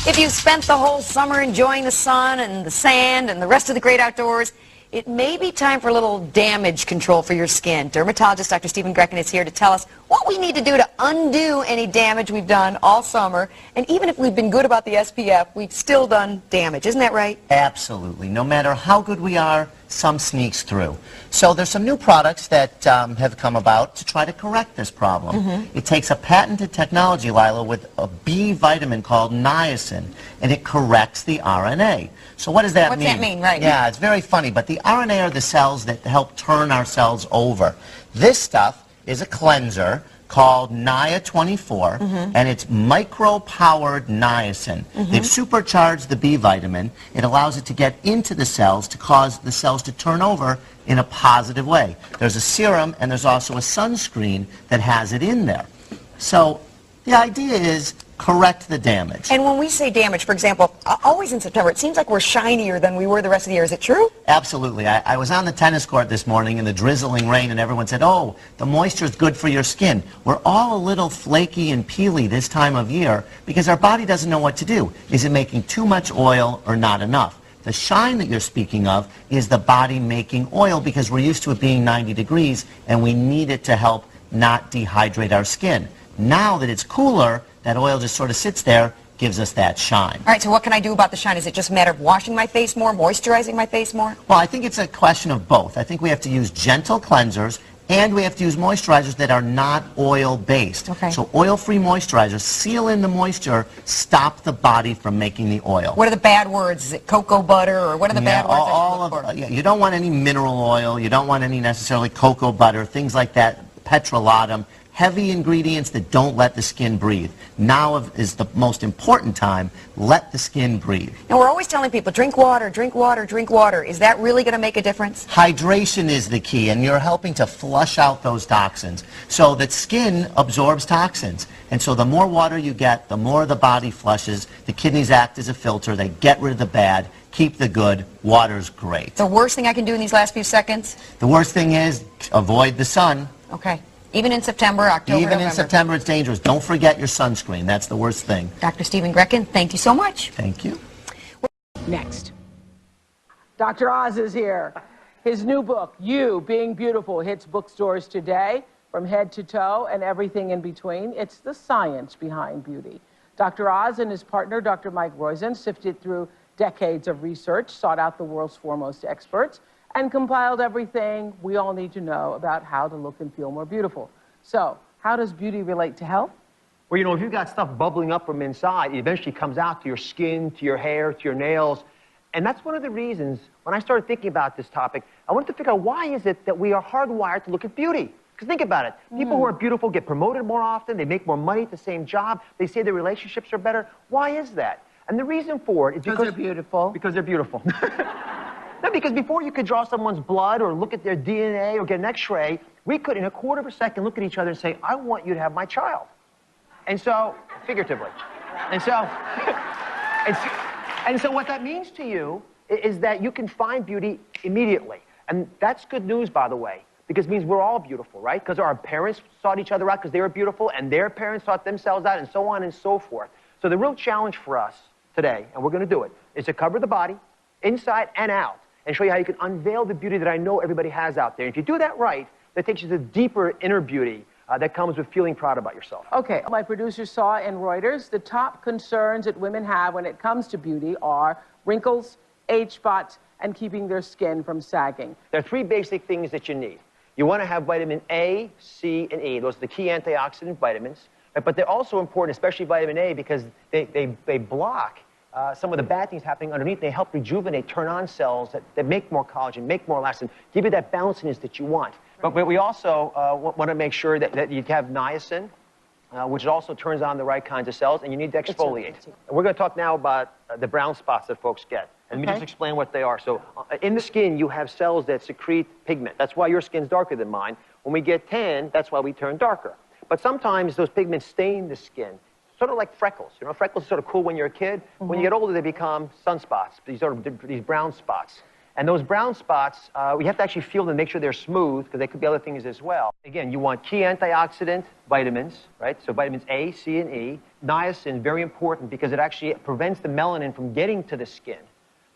If you've spent the whole summer enjoying the sun and the sand and the rest of the great outdoors, it may be time for a little damage control for your skin. Dermatologist Dr. Stephen Grekin is here to tell us what we need to do to undo any damage we've done all summer. And even if we've been good about the SPF, we've still done damage. Isn't that right? Absolutely. No matter how good we are, some sneaks through. So there's some new products that have come about to try to correct this problem. It takes a patented technology, Lila, with a B vitamin called niacin, and it corrects the RNA. So what does that mean? What's that mean, right? Yeah, it's very funny, but the RNA are the cells that help turn our cells over. This stuff is a cleanser called Nia24, and it's micro-powered niacin. They've supercharged the B vitamin. It allows it to get into the cells to cause the cells to turn over in a positive way. There's a serum, and there's also a sunscreen that has it in there. So the idea is correct the damage. And when we say damage, for example, always in September, it seems like we're shinier than we were the rest of the year. Is it true? Absolutely. I was on the tennis court this morning in the drizzling rain, and everyone said, oh, the moisture is good for your skin. We're all a little flaky and peely this time of year because our body doesn't know what to do. Is it making too much oil or not enough? The shine that you're speaking of is the body making oil because we're used to it being 90 degrees, and we need it to help not dehydrate our skin. Now that it's cooler, that oil just sort of sits there, gives us that shine. All right, so what can I do about the shine? Is it just a matter of washing my face more, moisturizing my face more? Well, I think it's a question of both. I think we have to use gentle cleansers, and we have to use moisturizers that are not oil-based. Okay. So oil-free moisturizers seal in the moisture, stop the body from making the oil. What are the bad words? Is it cocoa butter, or what are the bad words I should look for? Yeah, you don't want any mineral oil, you don't want any necessarily cocoa butter, things like that, petrolatum. Heavy ingredients that don't let the skin breathe. Now is the most important time. Let the skin breathe. And we're always telling people, drink water, drink water, drink water. Is that really going to make a difference? Hydration is the key, and you're helping to flush out those toxins. So that skin absorbs toxins. And so the more water you get, the more the body flushes. The kidneys act as a filter. They get rid of the bad, keep the good. Water's great. The worst thing I can do in these last few seconds? The worst thing is avoid the sun. Okay. Even in September, October, Even November. in September, it's dangerous. Don't forget your sunscreen. That's the worst thing. Dr. Stephen Grekin, thank you so much. Thank you. Next. Dr. Oz is here. His new book, You Being Beautiful, hits bookstores today from head to toe and everything in between. It's the science behind beauty. Dr. Oz and his partner, Dr. Mike Roizen, sifted through decades of research, sought out the world's foremost experts, and compiled everything we all need to know about how to look and feel more beautiful. So, how does beauty relate to health? Well, you know, if you've got stuff bubbling up from inside, it eventually comes out to your skin, to your hair, to your nails. And that's one of the reasons, when I started thinking about this topic, I wanted to figure out why is it that we are hardwired to look at beauty? Because think about it. People who are beautiful get promoted more often, they make more money at the same job, they say their relationships are better. Why is that? And the reason for it is because they're beautiful. Because they're beautiful. No, because before you could draw someone's blood or look at their DNA or get an X-ray, we could, in a quarter of a second, look at each other and say, I want you to have my child. And so, figuratively. And so, and so what that means to you is that you can find beauty immediately. And that's good news, by the way, because it means we're all beautiful, right? Because our parents sought each other out because they were beautiful, and their parents sought themselves out, and so on and so forth. So the real challenge for us today, and we're going to do it, is to cover the body, inside and out, and show you how you can unveil the beauty that I know everybody has out there. And if you do that right, that takes you to the deeper inner beauty that comes with feeling proud about yourself. Okay, my producer saw in Reuters the top concerns that women have when it comes to beauty are wrinkles, age spots, and keeping their skin from sagging. There are three basic things that you need. You want to have vitamin A, C, and E. Those are the key antioxidant vitamins. But they're also important, especially vitamin A, because they block some of the bad things happening underneath. They help rejuvenate, turn on cells that make more collagen, make more elastin, give you that bounciness that you want. But we also want to make sure that you have niacin, which also turns on the right kinds of cells, and you need to exfoliate. And we're going to talk now about the brown spots that folks get. And let me just explain what they are. So in the skin, you have cells that secrete pigment. That's why your skin's darker than mine. When we get tan, that's why we turn darker. But sometimes those pigments stain the skin, sort of like freckles. You know, freckles are sort of cool when you're a kid. When you get older, they become sunspots, these brown spots. And those brown spots, we have to actually feel them, make sure they're smooth, because they could be other things as well. Again, you want key antioxidant vitamins, right? So vitamins A, C, and E. Niacin, very important, because it actually prevents the melanin from getting to the skin.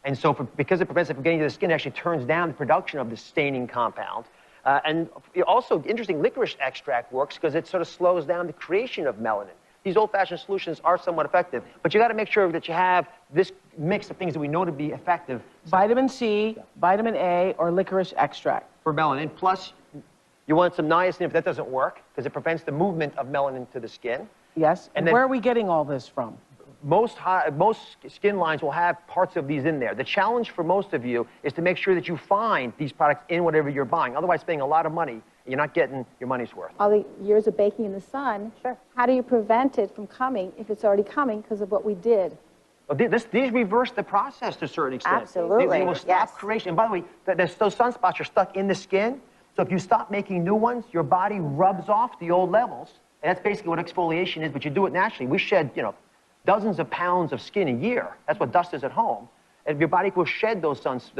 And so because it prevents it from getting to the skin, it actually turns down the production of the staining compound. And also, interesting, licorice extract works because it sort of slows down the creation of melanin. These old-fashioned solutions are somewhat effective, but you got to make sure that you have this mix of things that we know to be effective. Vitamin C, vitamin A, or licorice extract. For melanin. Plus, you want some niacin if that doesn't work, because it prevents the movement of melanin to the skin. Yes. And And then- where are we getting all this from? Most skin lines will have parts of these in there. The challenge for most of you is to make sure that you find these products in whatever you're buying. Otherwise, spending a lot of money, you're not getting your money's worth. All the years of baking in the sun, how do you prevent it from coming if it's already coming because of what we did? Well, these reverse the process to a certain extent. Absolutely, They will stop yes. creation. And by the way, those sunspots are stuck in the skin. So if you stop making new ones, your body rubs off the old levels. And that's basically what exfoliation is, but you do it naturally. We shed, dozens of pounds of skin a year. That's what dust is at home. And your body will shed those sun's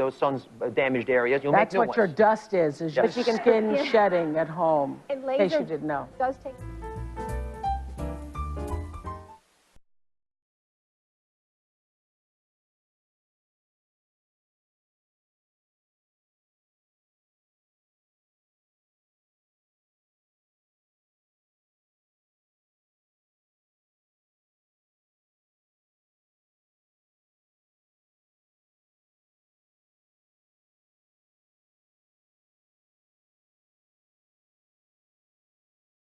damaged areas. You'll That's make new what your ones. dust is But your skin shedding at home, And in case laser you didn't know. does take